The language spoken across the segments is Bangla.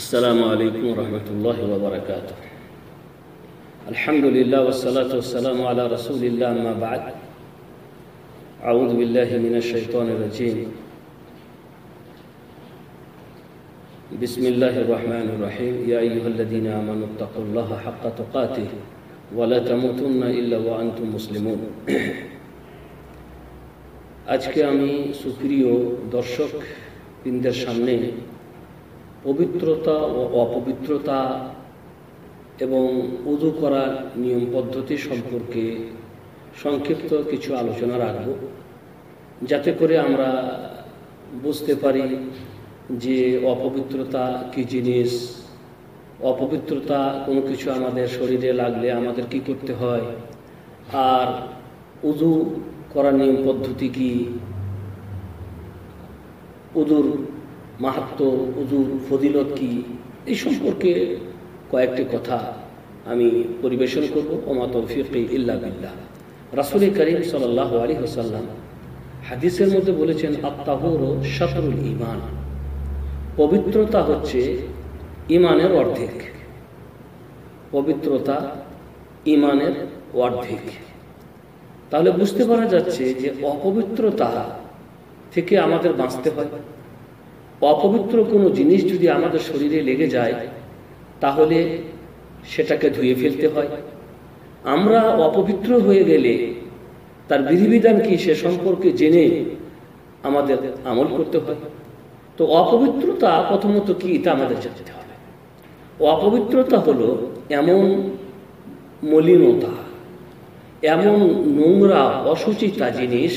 السلام عليكم ورحمة الله وبركاته. الحمد لله والصلاة والسلام على رسول الله. ما بعد، أعوذ بالله من الشيطان الرجيم. بسم الله الرحمن الرحيم. يا أيها الذين آمنوا اتقوا الله حق تقاته ولا تموتن إلا وأنتم مسلمون. আজকে আমি সুপ্রিয় দর্শক বৃন্দের সামনে পবিত্রতা ও অপবিত্রতা এবং ওযু করার নিয়ম পদ্ধতি সম্পর্কে সংক্ষিপ্ত কিছু আলোচনা রাখব, যাতে করে আমরা বুঝতে পারি যে অপবিত্রতা কী জিনিস, অপবিত্রতা কোনো কিছু আমাদের শরীরে লাগলে আমাদের কি করতে হয়, আর ওযু করার নিয়ম পদ্ধতি কি, ওযুর মাহাত্ম্য, ওযুর ফজিলত কি, এই সম্পর্কে কয়েকটি কথা আমি পরিবেশন করব। ওমা তৌফিকি ইল্লা বিল্লাহ। রাসূল করিম সাল্লাল্লাহু আলাইহি ওয়াসাল্লাম হাদিসের মধ্যে বলেছেন, আত-তাহুরু শাতরুল ঈমান। পবিত্রতা হচ্ছে ঈমানের অর্ধেক। পবিত্রতা ঈমানের অর্ধেক। তাহলে বুঝতে পারা যাচ্ছে যে অপবিত্রতা থেকে আমাদের বাঁচতে হয়। অপবিত্র কোনো জিনিস যদি আমাদের শরীরে লেগে যায় তাহলে সেটাকে ধুয়ে ফেলতে হয়। আমরা অপবিত্র হয়ে গেলে তার বিধিবিধান কি সে সম্পর্কে জেনে আমাদের আমল করতে হয়। তো অপবিত্রতা প্রথমত কি তা আমাদের জানতে হবে। অপবিত্রতা হলো এমন মলিনতা, এমন নোংরা অসুচিতা জিনিস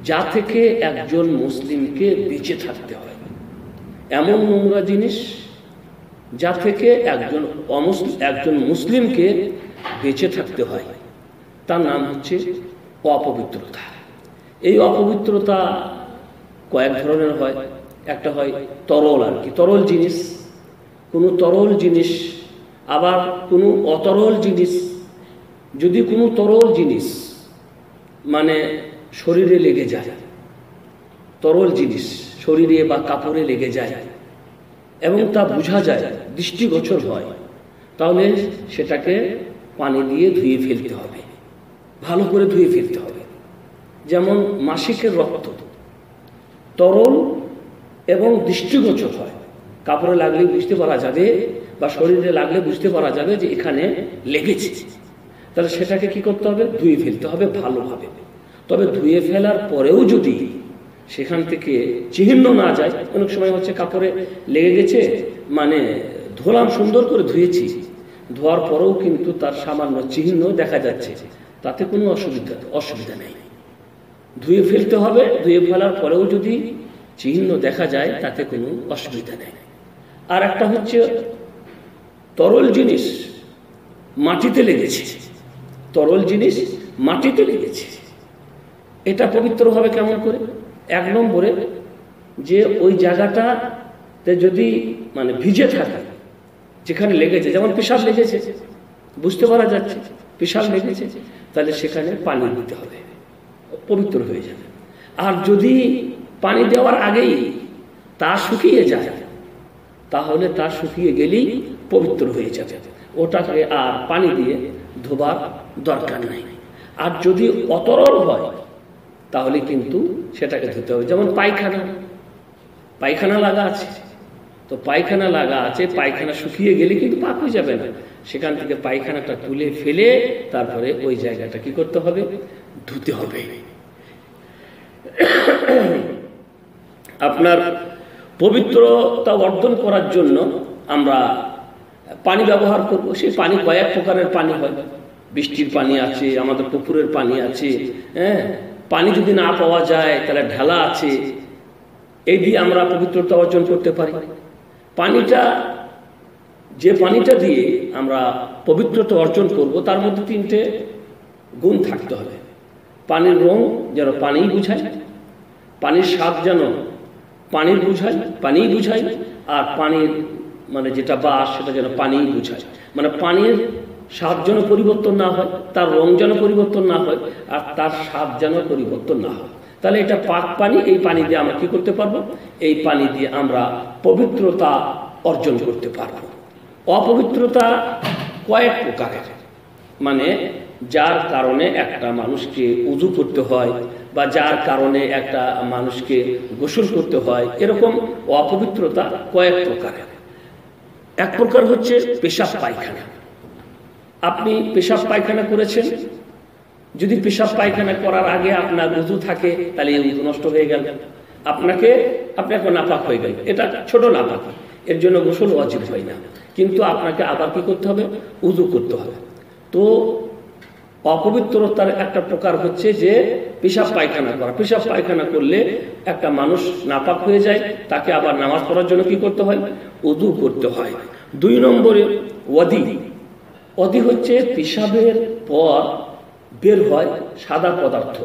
যা থেকে একজন মুসলিমকে বেঁচে থাকতে হয়। এমন নোংরা জিনিস যা থেকে একজন মুসলিমকে বেঁচে থাকতে হয়, তার নাম হচ্ছে অপবিত্রতা। এই অপবিত্রতা কয়েক ধরনের হয়। একটা হয় তরল, আর কি তরল জিনিস, কোনো তরল জিনিস, আবার কোনো অতরল জিনিস। যদি কোনো তরল জিনিস মানে শরীরে লেগে যায়, তরল জিনিস শরীরে বা কাপড়ে লেগে যায় এবং তা বোঝা যায়, দৃষ্টিগোচর হয়, তাহলে সেটাকে পানি দিয়ে ধুয়ে ফেলতে হবে, ভালো করে ধুয়ে ফেলতে হবে। যেমন মাসিকের রক্ত তরল এবং দৃষ্টিগোচর হয়, কাপড়ে লাগলে বুঝতে পারা যাবে বা শরীরে লাগলে বুঝতে পারা যাবে যে এখানে লেগেছে। তাহলে সেটাকে কি করতে হবে? ধুয়ে ফেলতে হবে ভালোভাবে। তবে ধুয়ে ফেলার পরেও যদি সেখান থেকে চিহ্ন না যায়, অনেক সময় হচ্ছে কাপড়ে লেগে গেছে, মানে ধোলাম, সুন্দর করে ধুয়েছি, ধোয়ার পরেও কিন্তু তার সামান্য চিহ্ন দেখা যাচ্ছে, তাতে কোনো অসুবিধা নেই। ধুয়ে ফেলতে হবে, ধুয়ে ফেলার পরেও যদি চিহ্ন দেখা যায় তাতে কোনো অসুবিধা নেই। আর একটা হচ্ছে তরল জিনিস মাটিতে লেগেছে, তরল জিনিস মাটিতে লেগেছে, এটা পবিত্র হবে কেমন করে? এক নম্বরে যে ওই জায়গাটাতে যদি মানে ভিজে থাকে, যেখানে লেগেছে, যেমন পেশাব লেগেছে, বুঝতে পারা যাচ্ছে পেশাব লেগেছে, তাহলে সেখানে পানি দিতে হবে, পবিত্র হয়ে যাবে। আর যদি পানি দেওয়ার আগেই তা শুকিয়ে যায়, তাহলে তা শুকিয়ে গেলেই পবিত্র হয়ে যাবে, ওটাকে আর পানি দিয়ে ধোবার দরকার নাই। আর যদি অতরল হয় তাহলে কিন্তু সেটাকে ধুতে হবে। যেমন পায়খানা লাগা আছে, তো পায়খানা লাগা আছে, পায়খানা শুকিয়ে গেলে কিন্তু পাক হয়ে যাবে না, সেখান থেকে পায়খানাটা তুলে ফেলে তারপরে ওই জায়গাটা কি করতে হবে? ধুতে হবে। আপনার পবিত্রতা অর্জন করার জন্য আমরা পানি ব্যবহার করব। সেই পানি কয়েক প্রকারের পানি হয়। বৃষ্টির পানি আছে, আমাদের পুকুরের পানি আছে, হ্যাঁ, পানি যদি না পাওয়া যায় তাহলে ঢালা আছে, এই দিয়ে আমরা পবিত্রতা অর্জন করতে পারি। যে পানিটা দিয়ে আমরা পবিত্রতা অর্জন করব তার মধ্যে তিনটে গুণ থাকতে হবে। পানির রং যেন পানিই বুঝায়, পানির স্বাদ যেন পানিই বুঝায়, আর পানির মানে যেটা বাস সেটা যেন পানিই বুঝায়। মানে পানির স্বাদ যেন পরিবর্তন না হয়, তার রং যেন পরিবর্তন না হয়, আর তার স্বাদ যেন পরিবর্তন না হয়। তাহলে এটা পাক পানি, এই পানি দিয়ে আমরা কি করতে পারবো? এই পানি দিয়ে আমরা পবিত্রতা অর্জন করতে পারব। অপবিত্রতা কয়েক প্রকারের, মানে যার কারণে একটা মানুষকে উযু করতে হয় বা যার কারণে একটা মানুষকে গোসল করতে হয়, এরকম অপবিত্রতা কয়েক প্রকারের। এক প্রকার হচ্ছে পেশাব পায়খানা। আপনি পেশাব পায়খানা করেছেন, যদি পেশাব পায়খানা করার আগে আপনার উযু থাকে তাহলে এই উযু নষ্ট হয়ে গেল, আপনি এখন নাপাক হয়ে গেল, এটা ছোট নাপাক, এর জন্য গোসল ওয়াজিব হয় না, কিন্তু আপনাকে আবার কি করতে হবে? উযু করতে হবে। তো অপবিত্রতার একটা প্রকার হচ্ছে যে পেশাব পায়খানা করা। পেশাব পায়খানা করলে একটা মানুষ নাপাক হয়ে যায়, তাকে আবার নামাজ পড়ার জন্য কি করতে হয়? উযু করতে হয়। 2 নম্বরে ওয়াদি। ওয়াদি হচ্ছে পেশাবের পর বের হয় সাদা পদার্থ,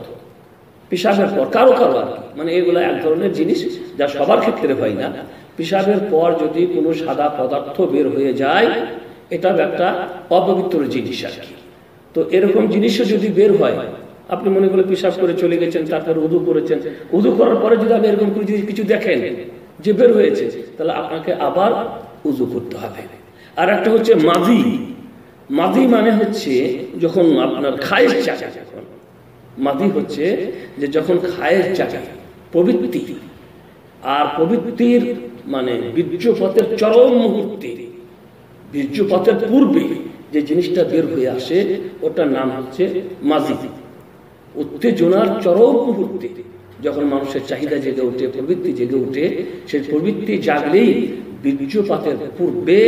পেশাবের পর কারো আর কি, মানে এগুলো এক ধরনের জিনিস যা সবার ক্ষেত্রে হয় না। পেশাবের পর যদি কোনো সাদা পদার্থ বের হয়ে যায়, এটা একটা অপবিত্র জিনিস আর কি। তো এরকম জিনিসও যদি বের হয়, আপনি মনে করে পেশাব করে চলে গেছেন, তারপর উযু করেছেন, উযু করার পরে যদি আপনি এরকম কিছু দেখেন যে বের হয়েছে, তাহলে আপনাকে আবার উযু করতে হবে। আর একটা হচ্ছে মাযি। মাযি মানে হচ্ছে যখন আপনার খায়ের জায়গা, যখন মাযি হচ্ছে যে যখন খায়ের জায়গা প্রবৃত্তি, আর প্রবৃত্তির মানে বীর্যপাতের চরম মুহূর্তে, বীর্যপাতের পূর্বে যে জিনিসটা বের হয়ে আসে, ওটার নাম হচ্ছে মাযি। উত্তেজনার চরম মুহূর্তে যখন মানুষের চাহিদা জেগে ওঠে, প্রবৃত্তি জেগে ওঠে, সেই প্রবৃত্তি জাগলেই বীর্যপাতের পূর্বে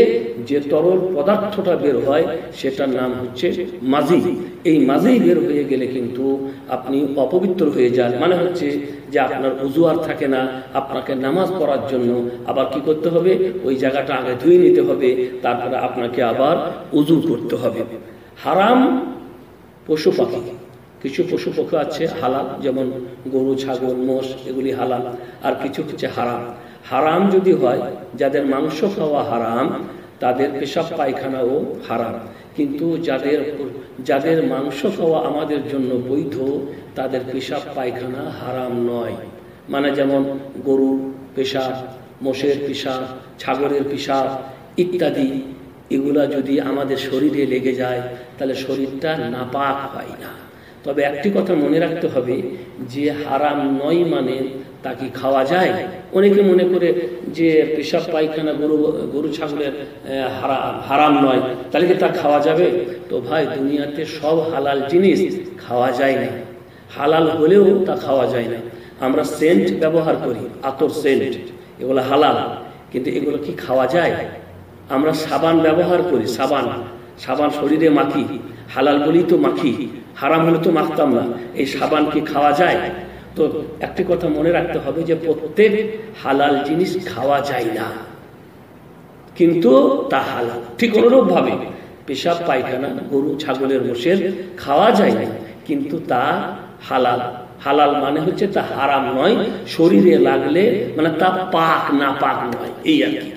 যে তরল পদার্থটা বের হয় সেটার নাম হচ্ছে মাযি। এই মাযি বের হয়ে গেলে কিন্তু আপনি অপবিত্র হয়ে যান, মানে হচ্ছে যে আপনার উযু আর থাকে না, আপনাকে নামাজ পড়ার জন্য আবার কি করতে হবে? ওই জায়গাটা আগে ধুয়ে নিতে হবে, তারপরে আপনাকে আবার উযু করতে হবে। হারাম পশু পাখি, কিছু পশু পাখি আছে হালাল, যেমন গরু, ছাগল, মোষ, এগুলি হালাল, আর কিছু হচ্ছে হারাম। হারাম যদি হয়, যাদের মাংস খাওয়া হারাম, তাদের পেশাব পায়খানাও হারাম। কিন্তু যাদের মাংস খাওয়া আমাদের জন্য বৈধ, তাদের পেশাব পায়খানা হারাম নয়। মানে যেমন গরুর পেশাব, মোষের পেশাব, ছাগলের পেশাব ইত্যাদি, এগুলা যদি আমাদের শরীরে লেগে যায় তাহলে শরীরটা নাপাক হয় না। তবে একটি কথা মনে রাখতে হবে যে হারাম নয় মানে তা কি খাওয়া যায়? অনেকে মনে করে যে পেশাব পায়খানা গরু ছাগলের হারাম নয়, তাহলে কি তা খাওয়া যাবে? তো ভাই, দুনিয়াতে সব হালাল জিনিস খাওয়া যায় না, হালাল হলেও তা খাওয়া যায় না। আমরা সেন্ট ব্যবহার করি, আতর সেন্ট, এগুলো হালাল, কিন্তু এগুলো কি খাওয়া যায়? আমরা সাবান ব্যবহার করি, সাবান শরীরে মাখি, হালাল বলি তো মাখি, হারাম হলে তো মাখতাম না। এই সাবান কি খাওয়া যায়? তো একটি কথা মনে রাখতে হবে যে প্রত্যেক হালাল জিনিস খাওয়া যায় না, কিন্তু তা হালাল। ঠিক অনুরূপ ভাবে পেশাব পায়খানা গরু, ছাগলের, মোষের খাওয়া যায় না, কিন্তু তা হালাল। হালাল মানে হচ্ছে তা হারাম নয়, শরীরে লাগলে মানে তা পাক না পাক নয়, এই আর কি।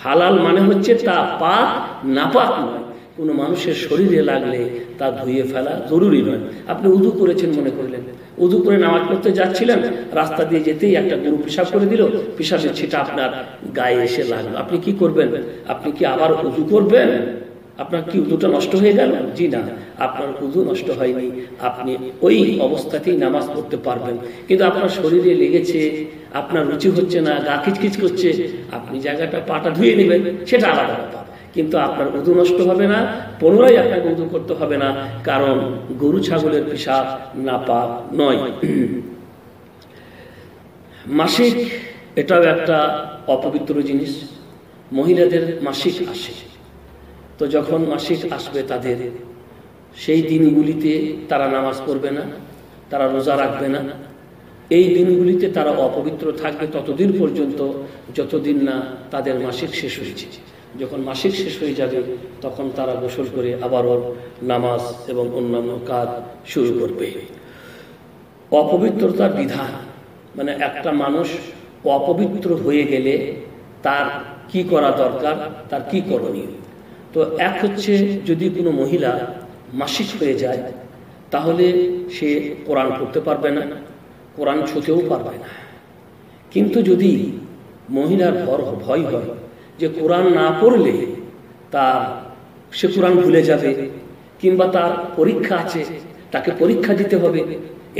হালাল মানে হচ্ছে তা পাক না পাক নয়, কোনো মানুষের শরীরে লাগলে তা ধুয়ে ফেলা জরুরি নয়। আপনি উযু করেছেন মনে করলেন, উযু করে নামাজ পড়তে যাচ্ছিলেন, রাস্তা দিয়ে যেতেই একটা গরু পেশাব করে দিল, পেশাবের ছিটা আপনার গায়ে এসে লাগলো, আপনি কি করবেন? আপনি কি আবার উযু করবেন? আপনার কি উযুটা নষ্ট হয়ে গেল? জি না, আপনার উযু নষ্ট হয়নি, আপনি ওই অবস্থাতেই নামাজ পড়তে পারবেন। কিন্তু আপনার শরীরে লেগেছে, আপনার রুচি হচ্ছে না, গা খিচখিচ করছে, আপনি জায়গাটা পাটা ধুয়ে নেবেন, সেটা আলাদা ব্যাপার, কিন্তু আপনার উযু নষ্ট হবে না, পুনরায় আপনাকে উযু করতে হবে না, কারণ গরু ছাগলের পেশাব নাপাক নয়। মাসিক, এটাও একটা অপবিত্র জিনিস। মহিলাদের মাসিক আসে, তো যখন মাসিক আসবে তাদের সেই দিনগুলিতে তারা নামাজ পড়বে না, তারা রোজা রাখবে না। এই দিনগুলিতে তারা অপবিত্র থাকবে ততদিন পর্যন্ত যতদিন না তাদের মাসিক শেষ হয়েছে। যখন মাসিক শেষ হয়ে যাবে তখন তারা গোসল করে আবারও নামাজ এবং অন্যান্য কাজ শুরু করবে। অপবিত্রতার বিধান, মানে একটা মানুষ অপবিত্র হয়ে গেলে তার কি করা দরকার, তার কি করণীয়। তো এক হচ্ছে, যদি কোনো মহিলা মাসিক হয়ে যায় তাহলে সে কোরআন পড়তে পারবে না, কোরআন ছুঁতেও পারবে না। কিন্তু যদি মহিলার ভয় হয় যে কোরআন না পড়লে সে কোরআন ভুলে যাবে, কিংবা তার পরীক্ষা আছে, তাকে পরীক্ষা দিতে হবে,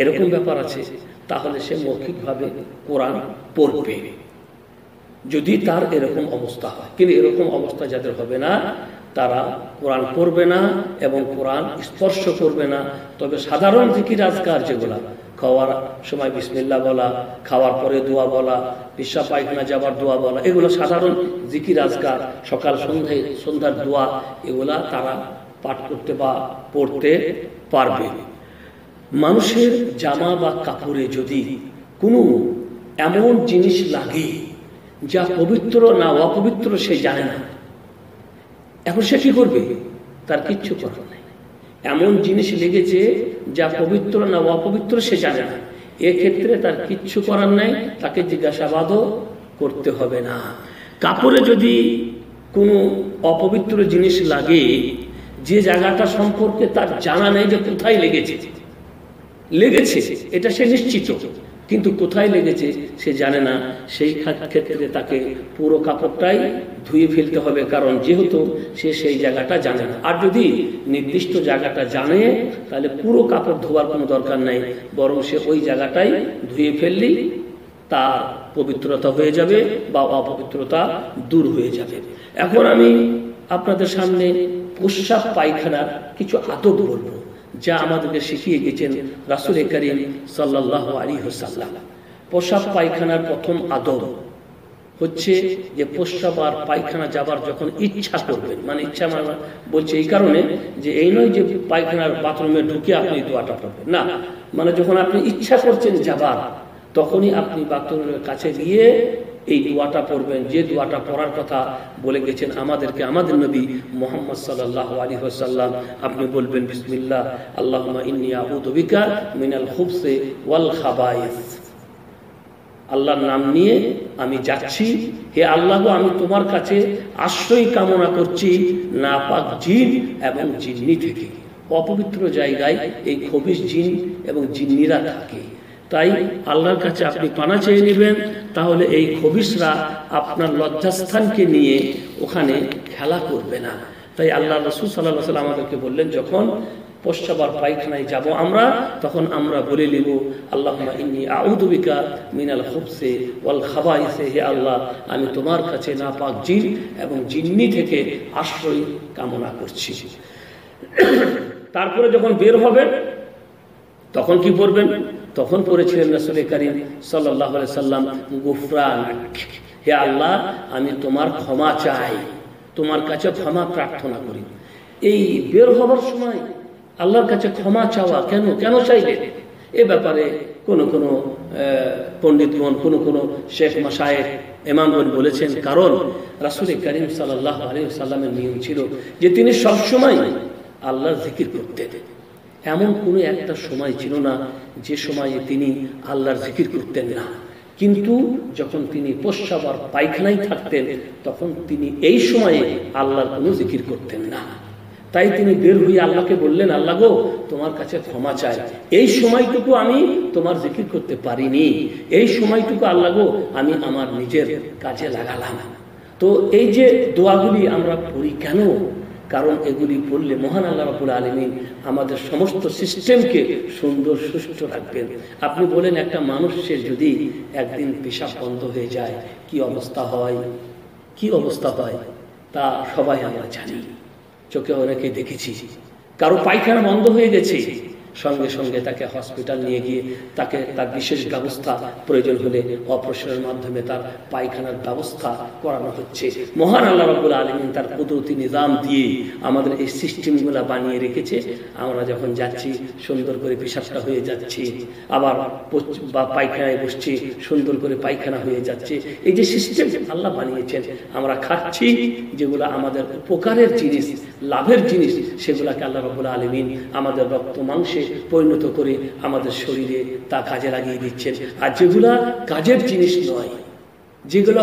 এরকম ব্যাপার আছে, তাহলে সে মৌখিকভাবে কোরআন পড়বে, যদি তার এরকম অবস্থা হয়। কিন্তু এরকম অবস্থা যাদের হবে না, তারা কোরআন পড়বে না এবং কোরআন স্পর্শ করবে না। তবে সাধারণ জিকির আজকার যেগুলা, খাওয়ার সময় বিসমিল্লাহ বলা, খাওয়ার পরে দোয়া বলা, পেশাব পায়খানা যাবার দোয়া বলা, এগুলো সাধারণ জিকির আজকার, সকাল সন্ধ্যার দোয়া, এগুলা তারা পাঠ করতে বা পড়তে পারবে। মানুষের জামা বা কাপড়ে যদি কোনো এমন জিনিস লাগে যা পবিত্র না অপবিত্র সে জানে না, এখন সে কি করবে? তার কিচ্ছু করার নেই। এমন জিনিস লেগেছে যা পবিত্র না অপবিত্র সে জানে না, এক্ষেত্রে তার কিচ্ছু করার নাই, তাকে জিজ্ঞাসাবাদও করতে হবে না। কাপড়ে যদি কোনো অপবিত্র জিনিস লাগে, যে জায়গাটা সম্পর্কে তার জানা নেই যে কোথায় লেগেছে এটা সে নিশ্চিত, কিন্তু কোথায় লেগেছে সে জানে না, সেই ক্ষেত্রে তাকে পুরো কাপড়টাই ধুয়ে ফেলতে হবে, কারণ যেহেতু সে সেই জায়গাটা জানে না। আর যদি নির্দিষ্ট জায়গাটা জানে, তাহলে পুরো কাপড় ধোয়ার কোনো দরকার নাই, বরং সে ওই জায়গাটাই ধুয়ে ফেললেই তার পবিত্রতা হয়ে যাবে বা অপবিত্রতা দূর হয়ে যাবে। এখন আমি আপনাদের সামনে প্রস্রাব পায়খানার কিছু আদব বলবো, যা আমাদেরকে শিখিয়ে গেছেন রাসূল করিম সাল্লাল্লাহু আলাইহি ওয়াসাল্লাম। প্রস্রাব পায়খানার প্রথম আদব হচ্ছে যে প্রস্রাব আর পায়খানা যাবার যখন ইচ্ছা করবেন, মানে ইচ্ছা মানে বলছে এই কারণে যে এই নয় যে পায়খানার বাথরুমে ঢুকে আপনি দোয়াটা পড়বেন, না, মানে যখন আপনি ইচ্ছা করছেন যাবার, তখনই আপনি বাথরুমের কাছে গিয়ে এই দোয়াটা পড়বেন, যে দোয়াটা পড়ার কথা বলে গেছেন আমাদেরকে আমাদের নবী মুহাম্মদ সাল্লাল্লাহু আলাইহি ওয়াসাল্লাম। আপনি বলবেন বিসমিল্লাহ আল্লাহুম্মা ইন্নী আউযু বিকা মিনাল খুবসি ওয়াল খাবায়েস। আল্লাহর নাম নিয়ে আমি যাচ্ছি, হে আল্লাহ, আমি তোমার কাছে আশ্রয় কামনা করছি নাপাক জিন এবং জিন্নি থেকে। অপবিত্র জায়গায় এই খবিশ জিন এবং জিন্নিরা থাকে, তাই আল্লাহর কাছে আপনি পানা চেয়ে নেবেন, তাহলে এই খবিশরা আপনার লজ্জাস্থানকে নিয়ে ওখানে খেলা করবে না। তাই আল্লাহ রাসূল সাল্লাল্লাহু আলাইহি ওয়াসাল্লাম আমাদেরকে বললেন, যখন প্রস্রাব আর পায়খানায় যাব আমরা, তখন আমরা বলে নিব আল্লাহুম্মা ইন্নী আউযু বিকা মিনাল খুবসি ওয়াল খাবাইস, হে আল্লাহ, আমি তোমার কাছে নাপাক জিন এবং জিন্নি থেকে আশ্রয় কামনা করছি। তারপরে যখন বের হবেন তখন কি পড়বেন? তখন পড়েছিলেন রাসূল করিম সাল্লাল্লাহু আলাইহি ওয়াসাল্লাম, গুফরানাক, হে আল্লাহ, আমি তোমার ক্ষমা চাই, তোমার কাছে ক্ষমা প্রার্থনা করি। এই বের হবার সময় আল্লাহর কাছে ক্ষমা চাওয়া কেন চাইলেন? এ ব্যাপারে কোন পণ্ডিতগণ, কোন শেখ মাশায়েখ, ইমামগণ বলেছেন, কারণ রাসূল করিম সাল্লাল্লাহু আলাইহি ওয়াসাল্লামের নিয়ম ছিল যে তিনি সবসময় আল্লাহর জিকির করতেন। এমন কোনো একটা সময় ছিল না যে সময়ে তিনি আল্লাহর জিকির করতেন না, কিন্তু যখন তিনি প্রস্রাব আর পায়খানায় থাকতেন, তখন তিনি এই সময়ে আল্লাহর কোনো জিকির করতেন না। তাই তিনি বের হয়ে আল্লাহকে বললেন, আল্লাহ গো, তোমার কাছে ক্ষমা চাই, এই সময়টুকু আমি তোমার জিকির করতে পারিনি, এই সময়টুকু আল্লাহ গো আমি আমার নিজের কাজে লাগালাম। তো এই যে দোয়াগুলি আমরা পড়ি কেন? কারণ এগুলি পড়লে মহান আল্লাহ রাব্বুল আলামিন আমাদের সমস্ত সিস্টেমকে সুন্দর সুষ্ঠু রাখবেন। আপনি বলেন, একটা মানুষের যদি একদিন পেশাব বন্ধ হয়ে যায় কি অবস্থা হয়, তা সবাই আমরা জানি, চোখে অনেকে দেখেছি। কারো পায়খানা বন্ধ হয়ে গেছে, সঙ্গে সঙ্গে তাকে হসপিটাল নিয়ে গিয়ে তাকে তার বিশেষ ব্যবস্থা, প্রয়োজন হলে অপারেশনের মাধ্যমে তার পায়খানার ব্যবস্থা করানো হচ্ছে। মহান আল্লাহ রাব্বুল আলামিন তার কুদরতি নিজাম দিয়ে আমাদের এই সিস্টেমগুলো বানিয়ে রেখেছে। আমরা যখন যাচ্ছি সুন্দর করে পেশাবটা হয়ে যাচ্ছে, আবার পায়খানায় বসছি, সুন্দর করে পায়খানা হয়ে যাচ্ছে। এই যে সিস্টেম আল্লাহ বানিয়েছেন, আমরা খাচ্ছি যেগুলো আমাদের উপকারের জিনিস, লাভের জিনিস, সেগুলাকে আল্লাহ রাব্বুল আলামিন আমাদের রক্ত মাংসে পরিণত করে আমাদের শরীরে তা কাজে লাগিয়ে দিচ্ছেন। আর যেগুলা কাজের জিনিস নয়, যেগুলা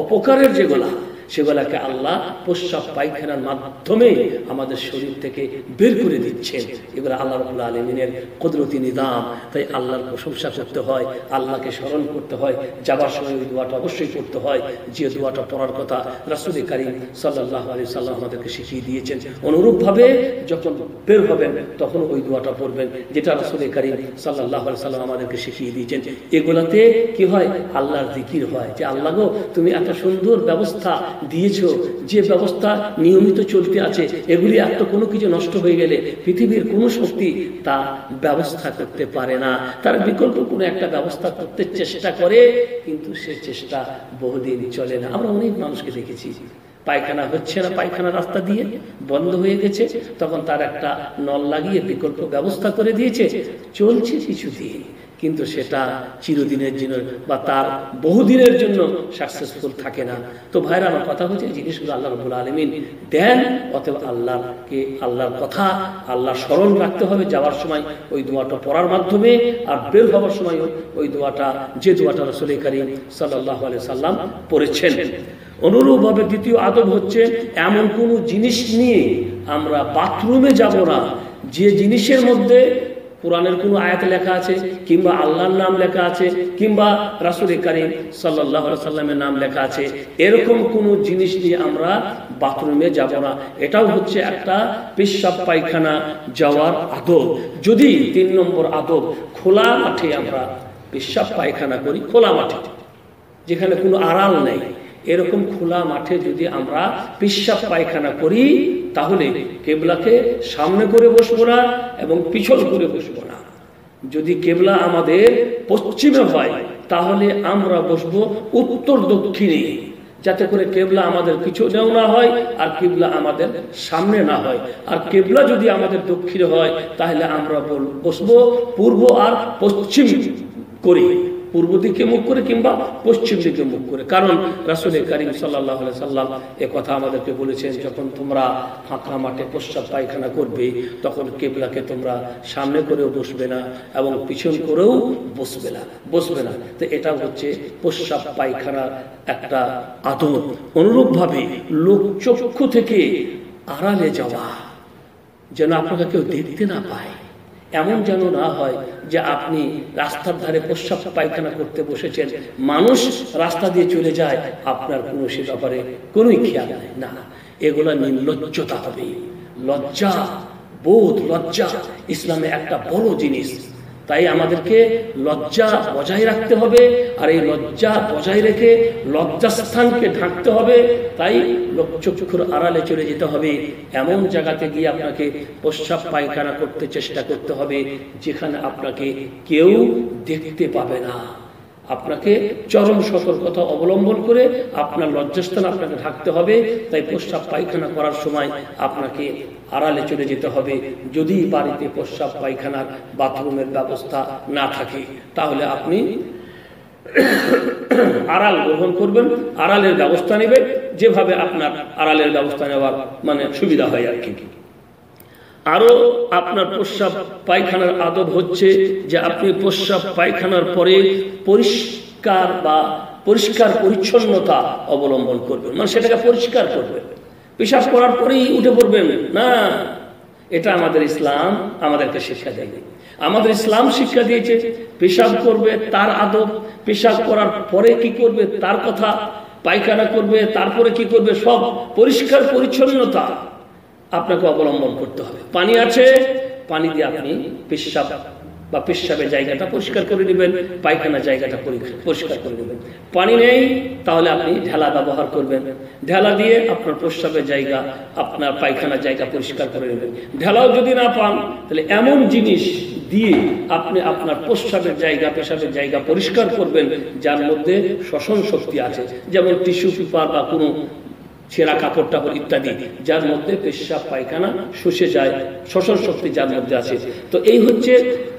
অপকারের, যেগুলা সেগুলাকে আল্লাহ প্রস্রাব পায়খানার মাধ্যমে আমাদের শরীর থেকে বের করে দিচ্ছেন। এগুলো আল্লাহ রাব্বুল আলামিনের কুদরতি নিজাম। তাই আল্লাহর প্রশংসা করতে হয়, আল্লাহকে স্মরণ করতে হয়, যাবার সময় ওই দোয়াটা অবশ্যই করতে হয়, যে দোয়াটা পড়ার কথা রাসূল কারীম সাল্লাল্লাহু আলাইহি সাল্লাম আমাদেরকে শিখিয়ে দিয়েছেন। অনুরূপভাবে যখন বের হবেন তখন ওই দোয়াটা পড়বেন, যেটা রাসূল কারীম সাল্লাল্লাহু আলাইহি সাল্লাম আমাদেরকে শিখিয়ে দিয়েছেন। এগুলাতে কি হয়? আল্লাহর জিকির হয়, যে আল্লাহ গো তুমি এত সুন্দর ব্যবস্থা দিয়েছো, যে ব্যবস্থা নিয়মিত চলতে আছে, এগুলি এত কোনো কিছু নষ্ট হয়ে গেলে পৃথিবীর কোনো শক্তি তা ব্যবস্থা করতে পারে না। তার বিকল্প কোনো একটা ব্যবস্থা করতে চেষ্টা করে, কিন্তু সে চেষ্টা বহুদিন চলে না। আমরা অনেক মানুষকে দেখেছি, পায়খানা হচ্ছে না, পায়খানা রাস্তা দিয়ে বন্ধ হয়ে গেছে, তখন তার একটা নল লাগিয়ে বিকল্প ব্যবস্থা করে দিয়েছে, চলছে কিছুদিন, কিন্তু সেটা চিরদিনের জন্য বা তার বহুদিনের জন্য সাকসেসফুল থাকে না। তো ভাইরা, আমার কথা হচ্ছে জিনিসগুলো আল্লাহ রাব্বুল আলামিন দেন, অতএব আল্লাহর কথা, আল্লাহ স্মরণ রাখতে হবে যাওয়ার সময় ওই দোয়াটা পড়ার মাধ্যমে, আর বের হওয়ার সময় ওই দোয়াটা, যে দোয়াটা রাসূল কারীম সাল্লাল্লাহু আলাইহি সাল্লাম পড়েছেন। অনুরূপভাবে দ্বিতীয় আদব হচ্ছে, এমন কোনো জিনিস নিয়ে আমরা বাথরুমে যাব না যে জিনিসের মধ্যে কোরআনের কোনো আয়াত লেখা আছে, কিংবা আল্লাহর নাম লেখা আছে, কিংবা রাসূল কারীম সাল্লাল্লাহু আলাইহি সাল্লামের নাম লেখা আছে। এরকম কোনো জিনিস নিয়ে আমরা বাথরুমে যাব না। এটাও হচ্ছে একটা পেশাব পায়খানা যাওয়ার আদব। যদি 3 নম্বর আদব, খোলা মাঠে আমরা পেশাব পায়খানা করি, খোলা মাঠে যেখানে কোনো আড়াল নেই, এরকম খোলা মাঠে যদি আমরা পেশাব পায়খানা করি, তাহলে কেবলাকে সামনে করে বসবো না এবং পিছন করে বসবো না। যদি কেবলা আমাদের পশ্চিমে হয়, তাহলে আমরা বসবো উত্তর দক্ষিণে, যাতে করে কেবলা আমাদের পিছনেও না হয় আর কেবলা আমাদের সামনে না হয়। আর কেবলা যদি আমাদের দক্ষিণে হয়, তাহলে আমরা বসবো পূর্ব আর পশ্চিম করে, পূর্ব দিকে মুখ করে কিংবা পশ্চিম দিকে মুখ করে। কারণ রাসূল কারীম সাল্লাল্লাহু আলাইহি সাল্লাম এ কথা আমাদেরকে বলেছেন, যখন তোমরা ফাঁকা মাঠে প্রস্রাব পায়খানা করবে, তখন কিবলাকে তোমরা সামনে করেও বসবে না এবং পিছন করেও বসবে না। তো এটা হচ্ছে প্রস্রাব পায়খানার একটা আদব। অনুরূপভাবে লোকচক্ষু থেকে আড়ালে যাওয়া, যেন আপনাকে কেউ দেখতে না পায়, এমন যেন না হয় যে আপনি রাস্তার ধারে প্রস্রাব পায়খানা করতে বসেছেন, মানুষ রাস্তা দিয়ে চলে যায়, আপনার কোনো সে ব্যাপারে কোনোই খেয়াল নেই। না, এগুলা নির্লজ্জতা হবে। লজ্জা বোধ, লজ্জা ইসলামে একটা বড় জিনিস। তাই আমাদেরকে লজ্জা বজায় রাখতে হবে, আর এই লজ্জা বজায় রেখে লজ্জাস্থানকে ঢাকতে হবে। তাই লোকচক্ষুর আড়ালে চলে যেতে হবে, এমন জায়গাতে গিয়ে আপনাকে প্রস্রাব পায়খানা করতে চেষ্টা করতে হবে যেখানে আপনাকে কেউ দেখতে পাবে না। আপনাকে চরম সতর্কতা অবলম্বন করে আপনার লজ্জাস্থান আপনাকে ঢাকতে হবে। তাই প্রস্রাব পায়খানা করার সময় আপনাকে আড়ালে চলে যেতে হবে। যদি বাড়িতে প্রস্রাব পায়খানার বাথরুমের ব্যবস্থা না থাকে, তাহলে আপনি আড়াল গ্রহণ করবেন, আড়ালের ব্যবস্থা নেবেন, যেভাবে আপনার আড়ালের ব্যবস্থা নেওয়ার সুবিধা হয় আর কি। আরো আপনার প্রস্রাব পায়খানার আদব হচ্ছে যে আপনি প্রস্রাব পায়খানার পরে পরিষ্কার পরিচ্ছন্নতা অবলম্বন করবেন, সেটাকে পরিষ্কার করবেন। পেশাব করার পরেই উঠে পড়বেন না, এটা আমাদের ইসলাম আমাদেরকে শিক্ষা দেয়। আমাদের ইসলাম শিক্ষা দিয়েছে পেশাব করবে তার আদব, পেশাব করার পরে কি করবে তার কথা, পায়খানা করবে তারপরে কি করবে, সব পরিষ্কার পরিচ্ছন্নতা আপনাকে অবলম্বন করতে হবে। পানি আছে, পানি দিয়ে আপনি পেশাব বা পেশাবের জায়গাটা পরিষ্কার করে নেবেন, পায়খানা জায়গাটা পরিষ্কার করে নেবেন। পানি নেই, তাহলে আপনি ঢেলা ব্যবহার করবেন, ঢেলা দিয়ে আপনার প্রস্রাবের জায়গা, আপনার পায়খানার জায়গা পরিষ্কার করে নেবেন। ঢেলাও যদি না পান, তাহলে এমন জিনিস দিয়ে আপনি আপনার প্রস্রাবের জায়গা, পেশাবের জায়গা পরিষ্কার করবেন যার মধ্যে শ্বসন শক্তি আছে, যেমন টিস্যু পেপার বা কোনো ছেঁড়া কাপড় টাপড় ইত্যাদি, যার মধ্যে পেশাব পায়খানা শুষে যায়, শ্বসন শক্তি যার মধ্যে আছে। তো এই হচ্ছে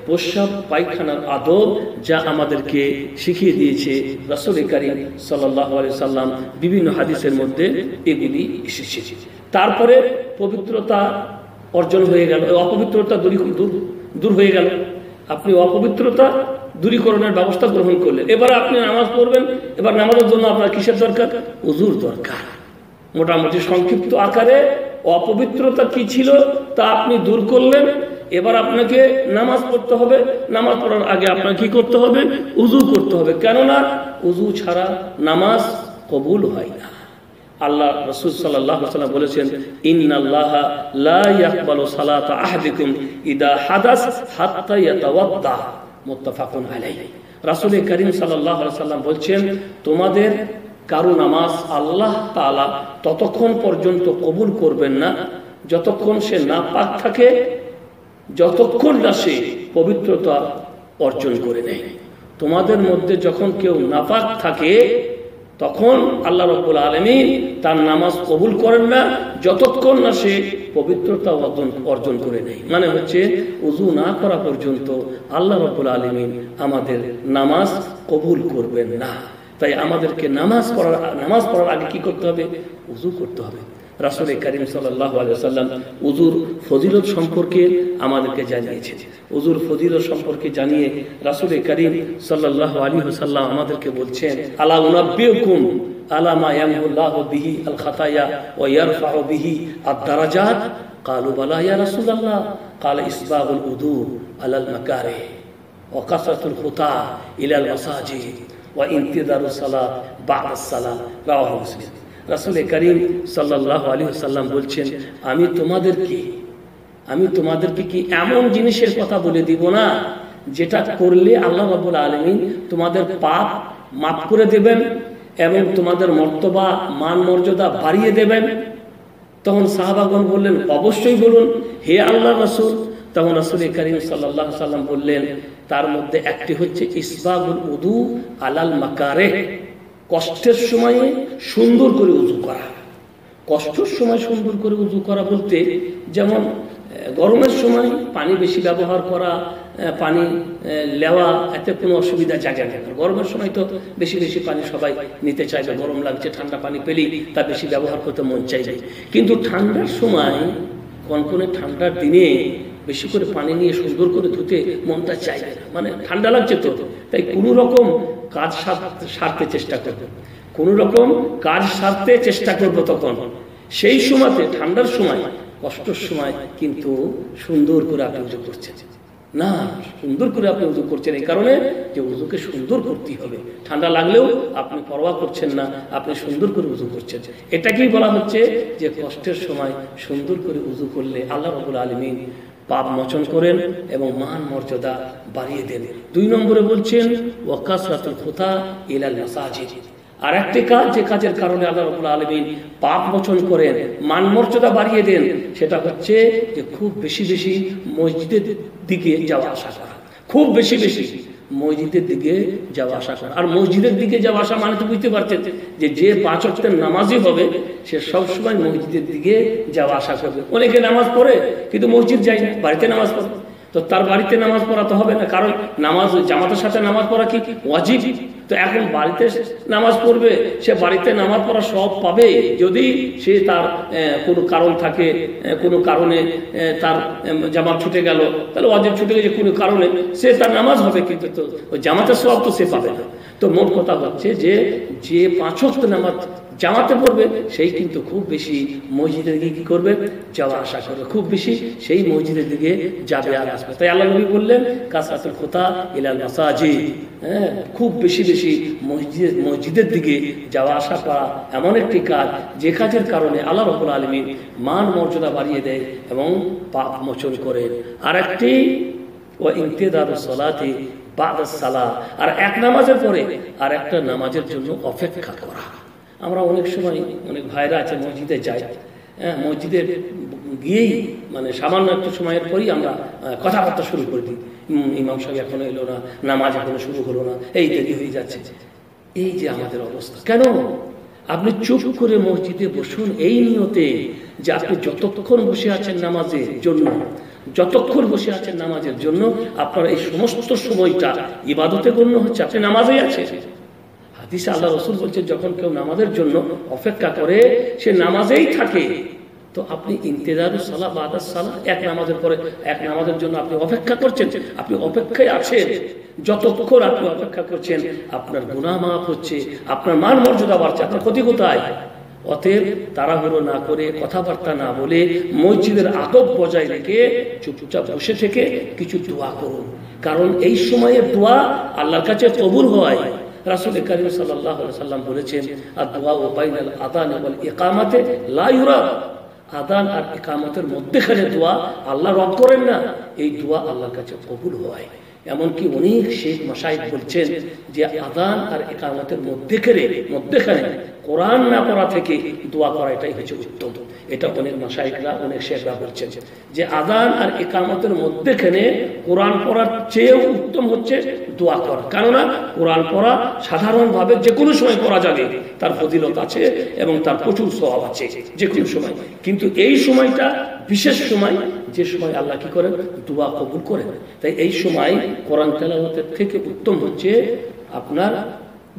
প্রস্রাব পায়খানার আদব, যা আমাদেরকে শিখিয়ে দিয়েছে রাসূল কারীম সাল্লাল্লাহু আলাইহি সাল্লাম। বিভিন্ন হাদিসের মধ্যে এগুলি এসেছে। তারপরে পবিত্রতা অর্জন হয়ে গেল, অপবিত্রতা দূর হয়ে গেল। আপনি অপবিত্রতা দূরীকরণের ব্যবস্থা গ্রহণ করলেন। এবার আপনি নামাজ পড়বেন, এবার নামাজের জন্য আপনার কিসের দরকার? ওযুর দরকার। মোটামুটি সংক্ষিপ্ত আকারে অপবিত্রতা কি ছিল তা আপনি দূর করলেন। এবার আপনাকে নামাজ পড়তে হবে। নামাজ পড়ার আগে আপনাকে কি করতে হবে? উযু করতে হবে, কেননা উযু ছাড়া নামাজ কবুল হয় না। আল্লাহ রাসূল সাল্লাল্লাহু আলাইহি ওয়াসাল্লাম বলেছেন, ইন্নাল্লাহা লা ইয়াকবালু সালাতা আহাদিকুম ইদা হাদাস হাত্তা ইয়াতাওয়াদ্দা, মুত্তাফাকুন আলাইহি। রাসূল করিম সাল্লাল্লাহু আলাইহি ওয়াসাল্লাম বলছেন, তোমাদের কারো নামাজ আল্লাহ তাআলা ততক্ষণ পর্যন্ত কবুল করবেন না যতক্ষণ সে নাপাক থাকে, যতক্ষণ না সে পবিত্রতা অর্জন করে নেয়। তোমাদের মধ্যে যখন কেউ নাপাক থাকে তখন আল্লাহ রাব্বুল আলামিন তার নামাজ কবুল করেন না যতক্ষণ না সে পবিত্রতা অর্জন করে নেয়। মানে হচ্ছে উযু না করা পর্যন্ত আল্লাহ রাব্বুল আলামিন আমাদের নামাজ কবুল করবেন না। তাই আমাদেরকে নামাজ পড়ার আগে কি করতে হবে? উযু করতে হবে। রাসূল করিম সাল্লাল্লাহু আলাইহি ওয়াসাল্লাম উযুর ফজিলত সম্পর্কে আমাদেরকে জানিয়েছেন। উযুর ফজিলত সম্পর্কে জানিয়ে রাসূল করিম সাল্লাল্লাহু আলাইহি ওয়াসাল্লাম আমাদেরকে বলছেন, আলা উনাব্বিউকুম আলা মা ইয়ামহুল্লাহু বিহি আল খাতায়া ওয়া ইয়ারফাউ বিহি আদ-দারাজাত। ক্বালু বালা ইয়া রাসূলুল্লাহ। ক্বালা ইসবাগুল উযু আলাল মাকারিহ ওয়া কাসরাতুল খুতা ইলাল মাসাজিদ ওয়া ইন্তিযারুস সালাত বা'দাস সালাত। রাওয়াহু মুসলিম। রাসূল করিম সাল্লাল্লাহু আলাইহি ওয়াসাল্লাম বলছেন, আমি তোমাদেরকে কি এমন জিনিসের কথা বলে দিব না যেটা করলে আল্লাহ রাব্বুল আলামিন তোমাদের পাপ মাফ করে দেবেন এবং তোমাদের মর্তবা মান মর্যাদা বাড়িয়ে দেবেন? তখন সাহাবাগণ বললেন, অবশ্যই বলুন হে আল্লাহর রাসূল। তখন রাসূল করিম সাল্লাল্লাহু আলাইহি ওয়াসাল্লাম বললেন, তার মধ্যে একটি হচ্ছে ইসবাগুল উযু আলাল মাকারিহ, কষ্টের সময়ে সুন্দর করে উযু করা। কষ্টের সময় সুন্দর করে উযু করা বলতে যেমন গরমের সময় পানি বেশি ব্যবহার করা, পানি নেওয়া, এতে কোনো অসুবিধা জাগে না। গরমের সময় তো বেশি বেশি পানি সবাই নিতে চাইবে, গরম লাগছে, ঠান্ডা পানি পেলেই তা বেশি ব্যবহার করতে মন চাইবে। কিন্তু ঠান্ডার সময়, কনকনে ঠান্ডার দিনে বেশি করে পানি নিয়ে সুন্দর করে ধুতে মনটা চাইবে না, মানে ঠান্ডা লাগছে তো। তাই কোনো রকম কাজ সারতে চেষ্টা করবো, তখন সেই সময়তে ঠান্ডার সময়, কষ্টের সময় কিন্তু সুন্দর করে আপনি উযু করছেন না, সুন্দর করে আপনি উযু করছেন এই কারণে যে উযুকে সুন্দর করতেই হবে। ঠান্ডা লাগলেও আপনি পরোয়া করছেন না, আপনি সুন্দর করে উযু করছেন। এটাকেই বলা হচ্ছে যে কষ্টের সময় সুন্দর করে উযু করলে আল্লাহ রাব্বুল আলামিন পাপ মোচন করেন এবং মান মর্যাদা বাড়িয়ে দেন। 2 নম্বরে বলছেন ওয়া কাসরাতুল খুতা ইলাল মাসাজিদ। আর একটি কাজ, যে কাজের কারণে আল্লাহ রাব্বুল আলামিন পাপ মোচন করেন, মান মর্যাদা বাড়িয়ে দেন, সেটা হচ্ছে যে খুব বেশি বেশি মসজিদের দিকে যাওয়া আসা করা। খুব বেশি বেশি মসজিদের দিকে যাওয়া আসা করা। আর মসজিদের দিকে যাওয়া আসা মানে তো বুঝতে পারছেন যে 5 ওয়াক্তের নামাজি হবে সে সবসময় মসজিদের দিকে যাওয়া আসা করবে। অনেকে নামাজ পড়ে কিন্তু মসজিদ যায় না, বাড়িতে নামাজ পড়ে। তো তার বাড়িতে নামাজ পড়া তো হবে না, কারণ নামাজ জামাতের সাথে নামাজ পড়া কি ওয়াজিব। তো এখন বাড়িতে নামাজ পড়বে, সে বাড়িতে নামাজ পড়া সব পাবে যদি সে তার কোনো কারণ থাকে, কোনো কারণে তার জামাত ছুটে গেল, তাহলে ওয়াজিব ছুটে গেছে কোনো কারণে, সে তার নামাজ হবে, কিন্তু তো জামাতের সওয়াব তো সে পাবে না। তো মোট কথা হচ্ছে যে 5 ওয়াক্ত নামাজ জামাতে পড়বে সেই কিন্তু খুব বেশি মসজিদের দিকে কি করবে? যাওয়া আসা করবে, খুব বেশি সেই মসজিদের দিকে যাবে আর আসবে। তাই আল্লাহ নবী বললেন কাসরাতুল খুতা ইলাল মাসাজিদ, খুব বেশি বেশি মসজিদের দিকে যাওয়া আসা করা এমন একটি কাজ যে কাজের কারণে আল্লাহ রাব্বুল আলামিন মান মর্যাদা বাড়িয়ে দেয় এবং পাপ মোচন করে। আর একটি ওয়া ইন্তিযারুস সালাতি বা'দাস সালাহ, আর এক নামাজের পরে আর একটা নামাজের জন্য অপেক্ষা করা। আমরা অনেক সময় অনেক ভাইরা আছে মসজিদে যাই, মসজিদে গিয়েই মানে সামান্য একটু সময়ের পরই আমরা কথাবার্তা শুরু করে দিই, ইমাম সাহেব এখনো এলো না, নামাজ এখনো শুরু হলো না, এই দেরি হয়ে যাচ্ছে। এই যে আমাদের অবস্থা, কেন? আপনি চুপ করে মসজিদে বসুন এই নিয়তে যে আপনি যতক্ষণ বসে আছেন নামাজের জন্য, আপনার এই সমস্ত সময়টা ইবাদতে গণ্য হচ্ছে, আপনি নামাজেই আছেন। হাদিসে আল্লাহ রাসূল বলছেন যখন কেউ নামাজের জন্য অপেক্ষা করে সে নামাজেই থাকে, তো আপনি ইন্তেজারুস সালাহ বাদাস সালাহ, এক নামাজের পরে এক নামাজের জন্য আপনি অপেক্ষা করছেন, আপনি অপেক্ষায় আছেন। যতক্ষণ আপনি অপেক্ষা করছেন আপনার গুনাহ মাফ হচ্ছে, আপনার মান মর্যাদা বাড়ছে। আপনার ক্ষতি কোথায়? অতএব তাড়াহুড়ো না করে, কথাবার্তা না বলে, মসজিদের আদব বজায় রেখে চুপচাপ বসে থেকে কিছু দোয়া করুন। কারণ এই সময়ে দোয়া আল্লাহর কাছে কবুল হয়। রাসূল কারীম সাল্লাল্লাহু আলাইহি ওয়াসাল্লাম বলেছেন, আদ-দুআ বাইনাল আযান ওয়াল ইকামাতি লা ইউরাদ। আযান আর ইকামতের মধ্যখানে দোয়া আল্লাহ রদ করেন না, এই দোয়া আল্লাহর কাছে কবুল হয়। এমনকি অনেক শেখ মাশায়েখ বলছেন যে আযান আর ইকামতের মধ্যখানে কোরআন না পড়া থেকে দোয়া করা এটাই হচ্ছে উত্তম। এটা অনেক মাশায়েখরা, অনেক শেখরা বলছেন যে আযান আর ইকামতের মধ্যখানে কোরআন পড়ার চেয়েও উত্তম হচ্ছে দোয়া করা। কেননা কোরআন পড়া সাধারণভাবে যে কোনো সময় পড়া যাবে, তার ফজিলত আছে এবং তার প্রচুর সওয়াব আছে যে কোনো সময়। কিন্তু এই সময়টা বিশেষ সময়, যে সময় আল্লাহ কি করেন, দোয়া কবুল করেন। তাই এই সময় কোরআন তেলাওয়াতের থেকে উত্তম হচ্ছে আপনার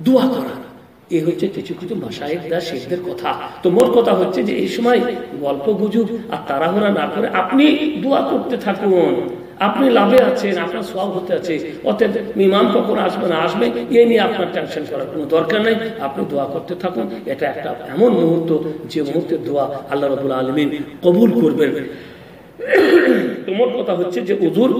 দোয়া করা। এই হচ্ছে কিছু কিছু মাশায়েখদের শেখদের কথা। তো মোট কথা হচ্ছে যে এই সময় গল্প গুজব আর তাড়াহুড়া না করে আপনি দোয়া করতে থাকুন। আপনি লাভে আছেন, আপনার সওয়াব হতে আছে। অতএব ইমাম কখন আসবে না আসবে এ নিয়ে আপনার টেনশন করার কোনো দরকার নেই। আপনি দোয়া করতে থাকুন। এটা একটা এমন মুহূর্ত যে মুহূর্তের দোয়া আল্লাহ রাব্বুল আলামিন কবুল করবেন। তো মোট কথা হচ্ছে যে উযুর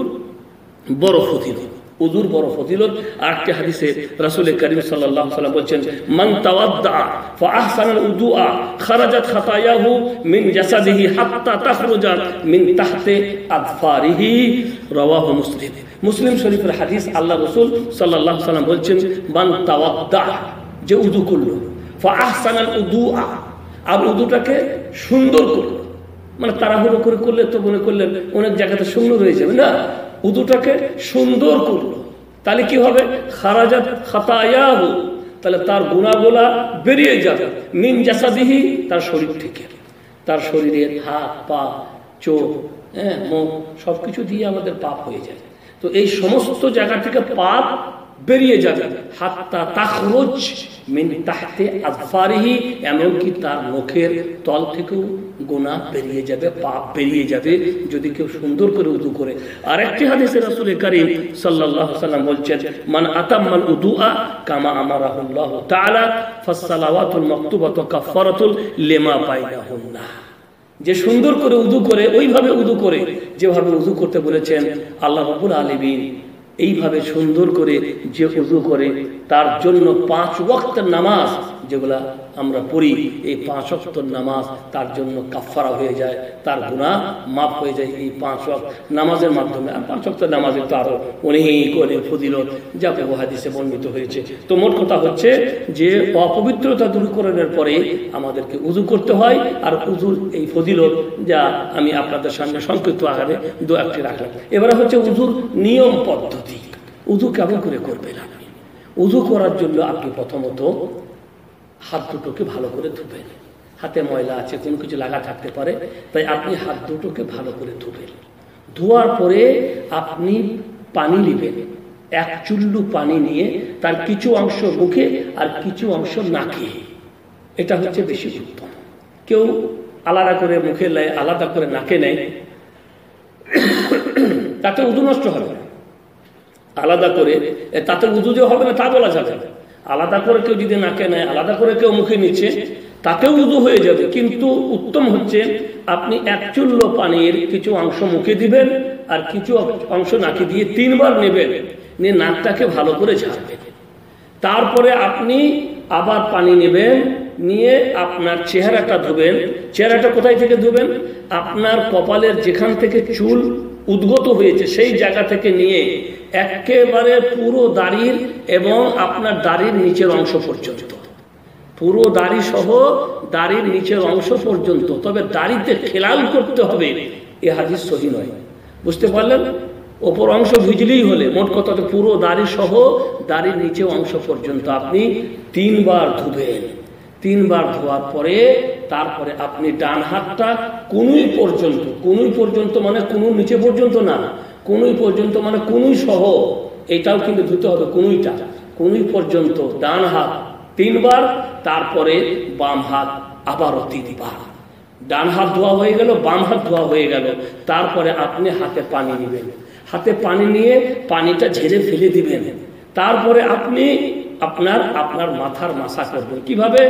বড় ফজিলত, উযুর বড় ফজিলত। আরেকটি হাদিসে রাসূল কারীম সাল্লাল্লাহু আলাইহি ওয়াসাল্লাম বলেছেন, মান তাওয়াদ্দা ফা আহসানাল উযুআ খারাজাত খাতায়াহু মিন জাসাদিহি হাত্তা তাখরুজা মিন তাহতি আযফারিহি, রাওয়াহু মুসলিম। মুসলিম শরীফের হাদিস। আল্লাহ রাসূল সাল্লাল্লাহু আলাইহি ওয়াসাল্লাম বলেছেন, মান তাওয়াদ্দা, যে উযু করলো, ফা আহসানাল উযুআ, আর উযুটাকে সুন্দর করলো। মানে তাড়াহুড়ো করে করলে তো মনে করলেন অনেক জায়গাতে সুন্দর হয়ে যাবে না, উযুটাকে সুন্দর করলো, তাহলে কি হবে, খারাজাত খাতায়াহু, তাহলে তার গুনাহগুলো বেরিয়ে যাবে, মিন জাসাদিহি, তার শরীর থেকে। তার শরীরের হাত পা চোখ মুখ সবকিছু দিয়ে আমাদের পাপ হয়ে যায়। তো এই সমস্ত জায়গা থেকে পাপ বেরিয়ে যাবে, হাত্তা তাখরুজ মিন তাহতি আযফারিহি, এমনকি তার মুখের তল থেকেও গুনাহ বেরিয়ে যাবে, পাপ বেরিয়ে যাবে যদি কেউ সুন্দর করে উযু করে। আরেকটি হাদিসে রাসূল কারীম সাল্লাল্লাহু আলাইহি ওয়াসাল্লাম বলছেন, মান আতাম্মাল উযুআ কামা আমারাহুল্লাহু তাআলা ফাসসালাওয়াতুল মাকতুবাতু কাফফারাতুল লিমা বাইনাহুন্না, যে সুন্দর করে উযু করে, ওইভাবে উযু করে যেভাবে উযু করতে বলেছেন আল্লাহ রাব্বুল আলামিন, এইভাবে সুন্দর করে যে উযু করে তার জন্য 5 ওয়াক্তের নামাজ যেগুলা আমরা পড়ি, এই 5 ওয়াক্তের নামাজ তার জন্য কাফফারা হয়ে যায়, তার গুনাহ মাফ হয়ে যায় এই 5 ওয়াক্ত নামাজের মাধ্যমে। আর 5 ওয়াক্তের নামাজের তো আরো অনেক ফজিলত যা হাদিসে বর্ণিত হয়েছে। তো মোট কথা হচ্ছে যে অপবিত্রতা দূরীকরণের পরে আমাদেরকে উযু করতে হয়। আর উযুর এই ফজিলত যা আমি আপনাদের সামনে সংক্ষিপ্ত আকারে দু-একটি রাখলাম। এবারে হচ্ছে উযুর নিয়ম পদ্ধতি। উযু কেমন করে করবেন আপনি? উযু করার জন্য আপনি প্রথমত হাত দুটোকে ভালো করে ধুবেন। হাতে ময়লা আছে, কোনো কিছু লাগা থাকতে পারে, তাই আপনি হাত দুটোকে ভালো করে ধুবেন। ধোয়ার পরে আপনি পানি নেবেন, 1 চুল্লু পানি নিয়ে তার কিছু অংশ মুখে আর কিছু অংশ নাকে, এটা হচ্ছে বেশি উত্তম। কেউ আলাদা করে মুখে নেয়, আলাদা করে নাকে নেয়, তাতে উযু নষ্ট হবে না। আলাদা করে তাতে উযু যে হবে না তা বলা যাবে না। আলাদা করে কেউ যদি নাকে নেয়, আলাদা করে কেউ মুখে নিচ্ছে, তাতেও উযু হয়ে যাবে। কিন্তু উত্তম হচ্ছে আপনি 1 চুল্লু পানির কিছু অংশ মুখে দিবেন আর কিছু অংশ নাকে দিয়ে 3 বার নেবেন, নিয়ে নাকটাকে ভালো করে ঝাড়বেন। তারপরে আপনি আবার পানি নেবেন, নিয়ে আপনার চেহারাটা ধুবেন। চেহারাটা কোথায় থেকে ধুবেন? আপনার কপালের যেখান থেকে চুল উদ্গত হয়েছে সেই জায়গা থেকে নিয়ে একেবারে পুরো দাড়ির এবং আপনার দাড়ির নিচের অংশ পর্যন্ত, পুরো দাড়ি সহ দাড়ির নিচের অংশ পর্যন্ত। তবে দাড়িতে খেলাল করতে হবে, এ হাদিস সহিহ নয়। বুঝতে পারলেন? ওপর অংশ ভিজলেই হলে, মোট কথা পুরো দাড়ি সহ দাড়ির নিচে অংশ পর্যন্ত আপনি 3 বার ধুবেন। 3 বার ধোয়ার পরে তারপরে আপনি ডান হাতটা কনুই পর্যন্ত মানে কনুর নিচে পর্যন্ত না, কনুই পর্যন্ত মানে কনুই সহ, এটাও কিন্তু ধুতে হবে। কনুই পর্যন্ত ডান হাত 3 বার, তারপরে বাম হাত আবারও 3 বার। ডান হাত ধোয়া হয়ে গেল, বাম হাত ধোয়া হয়ে গেল। তারপরে আপনি হাতে পানি নেবেন, হাতে পানি নিয়ে পানিটা ঝেড়ে ফেলে দিবেন। তারপরে আপনি আপনার আপনার মাথার মাসা করবেন। কিভাবে?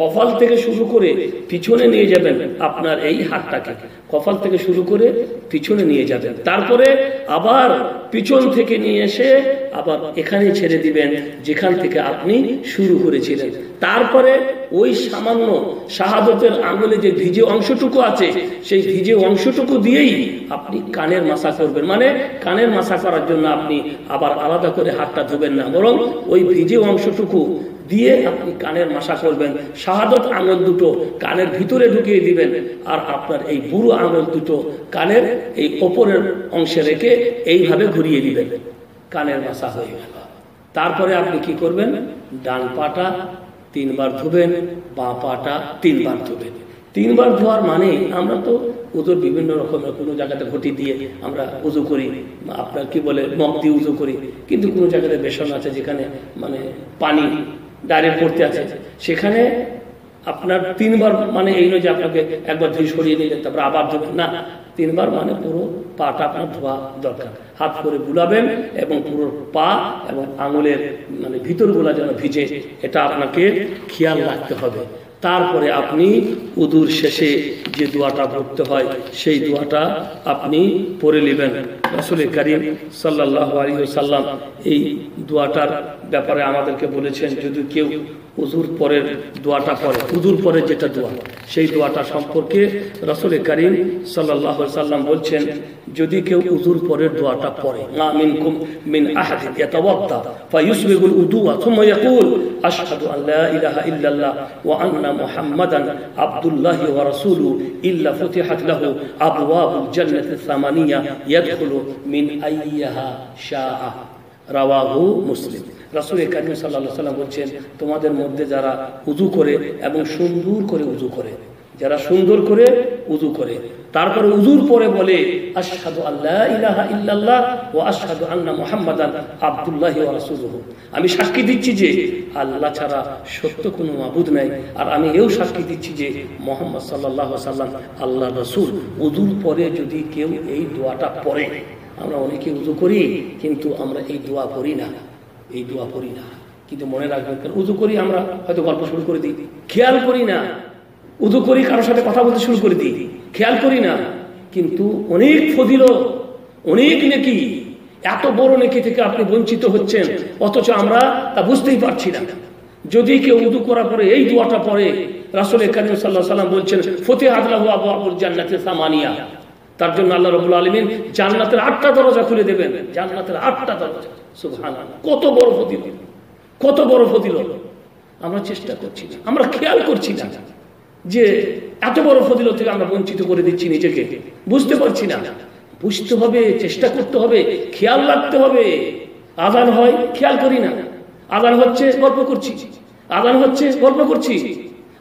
কপাল থেকে শুরু করে পিছনে নিয়ে যাবেন, আপনার এই হাতটাকে কপাল থেকে শুরু করে পিছনে নিয়ে যাবেন, তারপরে আবার পিছন থেকে নিয়ে এসে আবার এখানে ছেড়ে দিবেন যেখান থেকে আপনি শুরু করেছিলেন। তারপরে ওই সামান্য শাহাদতের আঙ্গুলে যে ভিজে অংশটুকু আছে সেই ভিজে অংশটুকু দিয়েই আপনি কানের মাসা করবেন। মানে কানের মাসা করার জন্য আপনি আবার আলাদা করে হাতটা ধুবেন না, বরং ওই ভিজে অংশটুকু দিয়ে আপনি কানের মাসা করবেন। শাহাদত আঙুল দুটো কানের ভিতরে ঢুকিয়ে দিবেন, আর আপনার এই বুড়ো আঙুল দুটো কানের এই ওপরের অংশে রেখে এইভাবে ঘুরিয়ে দিবেন। কানের মাসা হয়ে গেল। তারপরে আপনি কি করবেন? ডান পাটা 3 বার ধুবেন, বাঁ পাটা 3 বার ধুবেন। 3 বার ধোয়ার মানে আমরা তো উজুর বিভিন্ন রকমের, কোনো জায়গাতে ঘটি দিয়ে আমরা উজু করি, আপনার কি বলে মগ দিয়ে উজু করি, কিন্তু কোনো জায়গাতে বেসন আছে যেখানে মানে পানি ডাইরেক্ট পড়তে আছে, সেখানে আপনার 3 বার মানে এই নয় যে আপনাকে একবার ধুয়ে সরিয়ে নিলেন তারপর আবার ধুবেন না। 3 বার মানে পুরো পাটা আপনার ধোয়া দরকার। হাত করে বুলাবেন এবং পুরো পা এবং আঙুলের মানে ভিতরগুলা যেন ভিজে, এটা আপনাকে খেয়াল রাখতে হবে। তারপরে আপনি উদুর শেষে যে দোয়াটা পড়তে হয় সেই দোয়াটা আপনি পড়ে নেবেন। রাসূল করিম সাল্লাল্লাহু আলাইহি ওয়াসাল্লাম এই দোয়াটার ব্যাপারে আমাদেরকে বলেছেন, যদি কেউ উজুর পরের দোয়াটা পড়ে, উজুর পরে যেটা দোয়া, সেই দোয়াটা সম্পর্কে রাসূল করিম সাল্লাল্লাহু আলাইহি ওয়াসাল্লাম বলছেন, যদি কেউ উজুর পরের দোয়াটা পড়ে, মা মিনকুম মিন আহাদিন ইয়াতাওয়াদ্দা ফায়ুসবিগুল উদুয়া সুম্মা ইয়াকুল আশহাদু আন লা ইলাহা ইল্লাল্লাহ ওয়া আন্না মুহাম্মাদান আবদুল্লাহি ওয়া রাসূলুহু ইল্লা ফুতিহাত লাহু আবওয়াবুল জান্নাতি সামানিয়া ইয়াদখুলু মিন আইয়্যাহা শাআ। রাওয়াহু মুসলিম। রাসূল করিম সাল্লাল্লাহু আলাইহি ওয়াসাল্লাম বলছেন, তোমাদের মধ্যে যারা উযু করে এবং সুন্দর করে উযু করে, যারা সুন্দর করে উযু করে তারপরে উযুর পরে বলে আশহাদু আল্লা ইলাহা ইল্লাল্লাহ ওয়া আশহাদু আন্না মুহাম্মাদান আবদুল্লাহি ওয়া রাসূলুহু, আমি সাক্ষী দিচ্ছি যে আল্লাহ ছাড়া সত্য কোনো মাবুদ নাই, আর আমি এও সাক্ষী দিচ্ছি যে মুহাম্মদ সাল্লাল্লাহু আলাইহি ওয়াসাল্লাম আল্লাহর রাসূল। উযুর পরে যদি কেউ এই দোয়াটা পড়ে, আমরা অনেকে উযু করি কিন্তু আমরা এই দোয়া পড়ি না, এই দোয়া পড়ি না। কিন্তু মনে রাখবেন, উযু করি আমরা হয়তো গল্প শুরু করে দিই, খেয়াল করি না। উযু করি কারোর সাথে কথা বলতে শুরু করে দিই, খেয়াল করি না। কিন্তু অনেক ফজিলত, অনেক নেকি, এত বড় নেকি থেকে আপনি বঞ্চিত হচ্ছেন, অথচ আমরা তা বুঝতেই পারছি না। যদি কেউ উযু করার পরে এই দোয়াটা পড়ে, রাসূল করিম সাল্লাল্লাহু আলাইহি ওয়াসাল্লাম বলছেন ফুতিহাত লাহু আবওয়াবুল জান্নাতি সামানিয়া, তার জন্য আল্লাহ রাব্বুল আলামিন জান্নাতের 8টা দরজা খুলে দেবেন। জান্নাতের 8টা দরজা, সুবহানাল্লাহ। কত বড় ফজিলত, কত বড় ফজিলত। আমরা চেষ্টা করছি না, আমরা খেয়াল করছি না যে এত বড় ফজিলত থেকে আমরা বঞ্চিত করে দিচ্ছি নিজেকে, বুঝতে পারছি না। বুঝতে হবে, চেষ্টা করতে হবে, খেয়াল রাখতে হবে। আযান হয় খেয়াল করি না, আযান হচ্ছে গল্প করছি, আযান হচ্ছে গল্প করছি,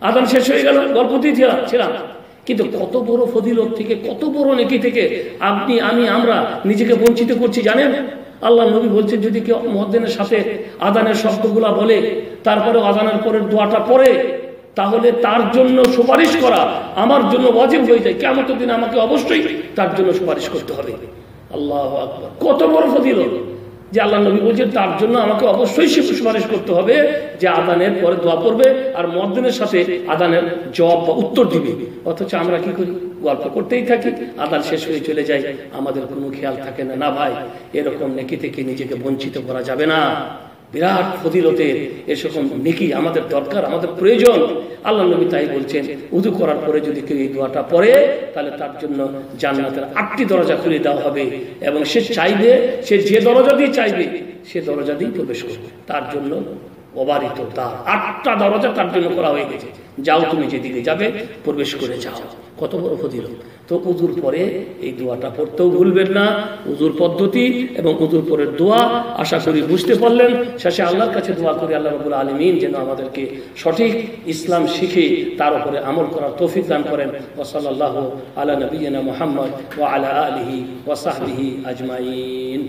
আযান শেষ হয়ে গেল গল্পতেই ছিলাম। কিন্তু কত বড় ফজিলত থেকে, কত বড় নেকি থেকে আপনি আমরা নিজেকে বঞ্চিত করছি জানেন। আল্লাহ নবী বলছেন, যদি কেউ মুয়াজ্জিনের সাথে আযানের শব্দগুলা বলে তারপরে আযানের পরের দোয়াটা পড়ে, তাহলে তার জন্য সুপারিশ করা আমার জন্য ওয়াজিব হয়ে যায়। কিয়ামতের দিন আমাকে অবশ্যই তার জন্য সুপারিশ করতে হবে। আল্লাহু আকবার, কত বড় ফজিলত যে আল্লাহ নবী বলছেন তার জন্য আমাকে অবশ্যই সুপারিশ করতে হবে যে আযানের পরে দোয়া পড়বে আর মুয়াজ্জিনের সাথে আযানের জবাব বা উত্তর দিবে। অথচ আমরা কি করি? গল্প করতেই থাকি, আযান শেষ হয়ে চলে যায়, আমাদের কোনো খেয়াল থাকে না। না ভাই, এরকম নেকি থেকে নিজেকে বঞ্চিত করা যাবে না। বিরাট ফজিলতের এরকম নেকি আমাদের দরকার, আমাদের প্রয়োজন। আল্লাহ নবী তাই বলছেন, উযু করার পরে যদি কেউ এই দোয়াটা পড়ে, তাহলে তার জন্য জান্নাতের 8টি দরজা খুলে দেওয়া হবে, এবং সে চাইবে, সে যে দরজা দিয়ে চাইবে সে দরজা দিয়ে প্রবেশ করবে। তার জন্য অবারিত তার 8টা দরজা তার জন্য করা হয়ে গেছে। যাও, তুমি যেদিকে যাবে প্রবেশ করে যাও। কত বড় ফজিলত। তো উযুর পরে এই দোয়াটা পড়তেও ভুলবেন না। উযুর পদ্ধতি এবং উযুর পরের দোয়া আশা করি বুঝতে পারলেন। শেষে আল্লাহর কাছে দোয়া করি, আল্লাহ রাব্বুল আলামিন যেন আমাদেরকে সঠিক ইসলাম শিখে তার উপরে আমল করার তৌফিক দান করেন। ওয়া সাল্লাল্লাহু আলা নবিয়িনা মুহাম্মদ ওয়া আলা আলিহি ওয়া সাহবিহি আজমাইন।